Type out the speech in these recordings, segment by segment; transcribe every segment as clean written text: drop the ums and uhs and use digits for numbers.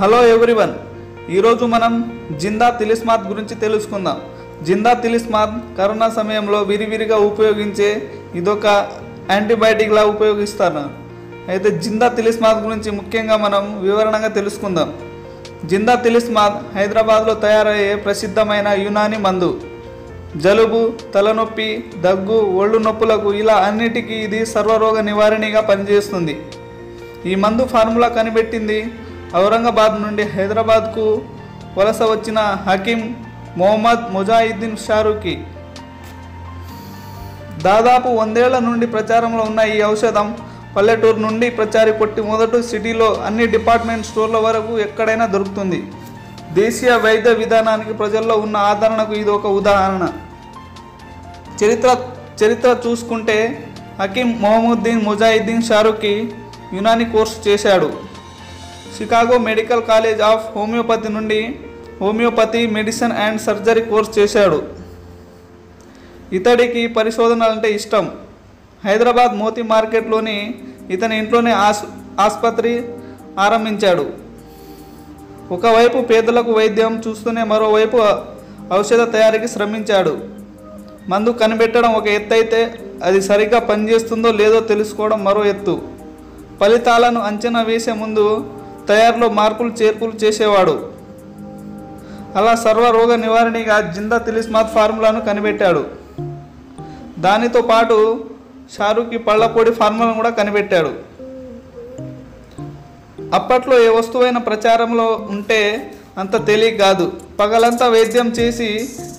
Hello everyone, ఈరోజు మనం జిందా తిలిస్మాత్ గురించి తెలుసుకుందాం. జిందా తిలిస్మాత్ కరోనా సమయంలో విరివిరిగా ఉపయోగించే ఇదొక యాంటీబయాటిక్లా ఉపయోగిస్తారు. అయితే జిందా తిలిస్మాత్ గురించి ముఖ్యంగా మనం వివరణగా తెలుసుకుందాం. జిందా తిలిస్మాత్ హైదరాబాద్లో తయారయ్యే ప్రసిద్ధమైన యునానీ మందు. జలుబు, తలనొప్పి, దగ్గు, ఒళ్ళు నొప్పులకు ఇలా అన్నిటికీ ఇది సర్వరోగ నివారణగా పనిచేస్తుంది. ఈ మందు ఫార్ములా కనిపెట్టింది ఔరంగాబాద్ నుండి హైదరాబాద్కు వలస వచ్చిన హకీం మొహమ్మద్ ముజాహిద్దీన్ షారూఖీ. దాదాపు 100 ఏళ్ల నుండి ప్రచారంలో ఉన్న ఈ ఔషధం పల్లెటూరు నుండి ప్రచారి కొట్టి మొదట సిటీలో అన్ని డిపార్ట్మెంట్ స్టోర్ల వరకు ఎక్కడైనా దొరుకుతుంది. దేశీయ వైద్య విధానానికి ప్రజల్లో ఉన్న ఆదరణకు ఇది ఒక ఉదాహరణ. చరిత్ర చూసుకుంటే హకీం మొహమ్మద్దీన్ ముజాహిద్దీన్ షారూఖీ యునానీ కోర్సు చేశాడు. Chicago medical college of homeopathy నుండి homeopathy medicine and surgery course చేశాడు. ఇతడికి పరిశోధనలంటే ఇష్టం. హైదరాబాద్ మోతీ మార్కెట్లోని ఇతని ఇంట్లోనే ఆసుపత్రి ఆరంభించాడు. ఒకవైపు పేదలకు వైద్యం చూస్తూనే మరోవైపు ఔషధ తయారీకి శ్రమించాడు. మందు కనిపెట్టడం ఒక ఎత్తు అయితే అది సరిగ్గా పనిచేస్తుందో లేదో తెలుసుకోవడం మరో ఎత్తు. ఫలితాలను అంచనా వేసే ముందు తయారీలో మార్పులు చేర్పులు చేసేవాడు. అలా సర్వరోగ నివారణగా జిందా తిలిస్మాత్ ఫార్ములాను కనిపెట్టాడు. దానితో పాటు షారూఖీ పళ్ళ పొడి ఫార్ములాను కూడా కనిపెట్టాడు. అప్పట్లో ఏ వస్తువైన ప్రచారంలో ఉంటే అంత తేలిక కాదు. పగలంతా వైద్యం చేసి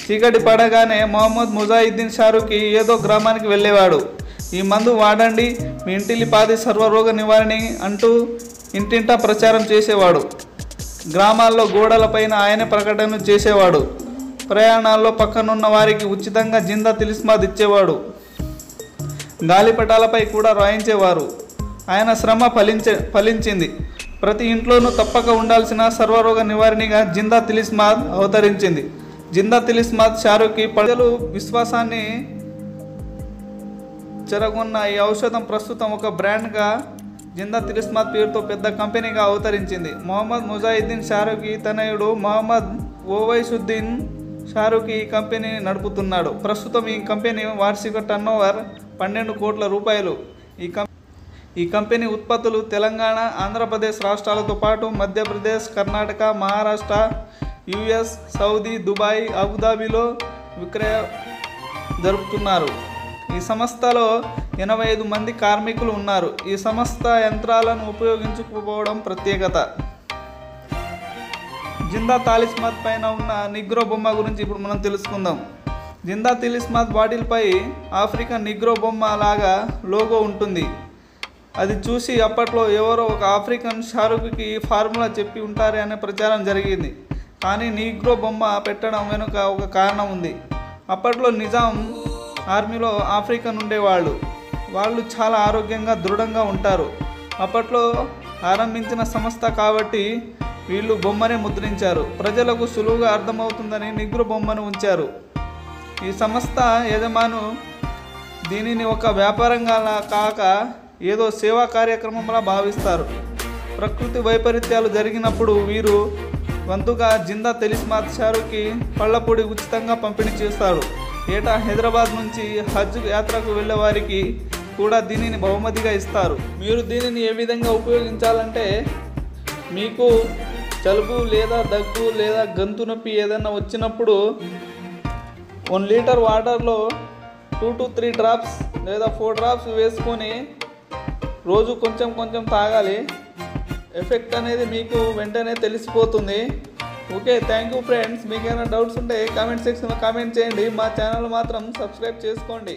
చీకటి పడగానే మొహమ్మద్ ముజాహిద్దీన్ షారూఖీ ఏదో గ్రామానికి వెళ్ళేవాడు. ఈ మందు వాడండి, మీ ఇంటిల్లిపాది సర్వరోగ నివారణ అంటూ ఇంటింటా ప్రచారం చేసేవాడు. గ్రామాల్లో గోడలపైన ఆయనే ప్రకటన చేసేవాడు. ప్రయాణాల్లో పక్కనున్న వారికి ఉచితంగా జిందా తిలిస్మాత్ ఇచ్చేవాడు. గాలిపటాలపై కూడా రాయించేవారు. ఆయన శ్రమ ఫలించింది. ప్రతి ఇంట్లోనూ తప్పక ఉండాల్సిన సర్వరోగ నివారణగా జిందా తిలిస్మాత్ అవతరించింది. జిందా తిలిస్మాత్ షారూఖీ ప్రజలు విశ్వాసాన్ని చెరగొన్న ఈ ఔషధం ప్రస్తుతం ఒక బ్రాండ్గా జిందా తిలిస్మాత్ పేరుతో పెద్ద కంపెనీగా అవతరించింది. మొహమ్మద్ ముజాహిద్దీన్ షారూఖీ తనయుడు మొహమ్మద్ ఓవైసుద్దీన్ షారూఖీ ఈ కంపెనీని నడుపుతున్నాడు. ప్రస్తుతం ఈ కంపెనీ వార్షిక టర్నోవర్ 12 కోట్ల రూపాయలు. ఈ కంపెనీ ఉత్పత్తులు తెలంగాణ, ఆంధ్రప్రదేశ్ రాష్ట్రాలతో పాటు Madhya Pradesh, Karnataka, Maharashtra, US, Saudi, Dubai, అబుదాబిలో విక్రయ జరుపుతున్నారు. ఈ సంస్థలో 85 మంది కార్మికులు ఉన్నారు. ఈ సంస్థ యంత్రాలను ఉపయోగించుకోవడం ప్రత్యేకత. జిందా తిలిస్మాత్ పైన ఉన్న నిగ్రో బొమ్మ గురించి ఇప్పుడు మనం తెలుసుకుందాం. జిందా తిలిస్మాత్ బాటిల్పై ఆఫ్రికన్ నిగ్రో బొమ్మ లాగా లోగో ఉంటుంది. అది చూసి అప్పట్లో ఎవరో ఒక ఆఫ్రికన్ షారూఖీకి ఫార్ములా చెప్పి ఉంటారే అనే ప్రచారం జరిగింది. కానీ నిగ్రో బొమ్మ పెట్టడం వెనుక ఒక కారణం ఉంది. అప్పట్లో నిజాం ఆర్మీలో ఆఫ్రికన్ ఉండేవాళ్ళు. వాళ్ళు చాలా ఆరోగ్యంగా దృఢంగా ఉంటారు. అప్పట్లో ఆరంభించిన సంస్థ కాబట్టి వీళ్ళు బొమ్మనే ముద్రించారు. ప్రజలకు సులువుగా అర్థమవుతుందని నిగ్రో బొమ్మను ఉంచారు. ఈ సంస్థ యజమాను దీనిని ఒక వ్యాపారంగా కాక ఏదో సేవా కార్యక్రమంలా భావిస్తారు. ప్రకృతి వైపరీత్యాలు జరిగినప్పుడు వీరు వంతుగా జిందా తిలిస్మాత్ షారూఖీ పళ్ళపొడి ఉచితంగా పంపిణీ చేస్తారు. ఏటా హైదరాబాద్ నుంచి హజ్ యాత్రకు వెళ్ళే వారికి కూడా దీనిని బహుమతిగా ఇస్తారు. మీరు దీనిని ఏ విధంగా ఉపయోగించాలంటే, మీకు జలుబు లేదా దగ్గు లేదా గొంతు నొప్పి ఏదైనా వచ్చినప్పుడు 1 లీటర్ వాటర్లో 2 to 3 డ్రాప్స్ లేదా 4 డ్రాప్స్ వేసుకొని రోజు కొంచెం కొంచెం తాగాలి. ఎఫెక్ట్ అనేది మీకు వెంటనే తెలిసిపోతుంది. Okay, thank you friends. మీకు ఏమైనా డౌట్స్ ఉంటే కామెంట్ సెక్షన్లో కామెంట్ చేయండి. మా ఛానల్ మాత్రం సబ్స్క్రైబ్ చేసుకోండి.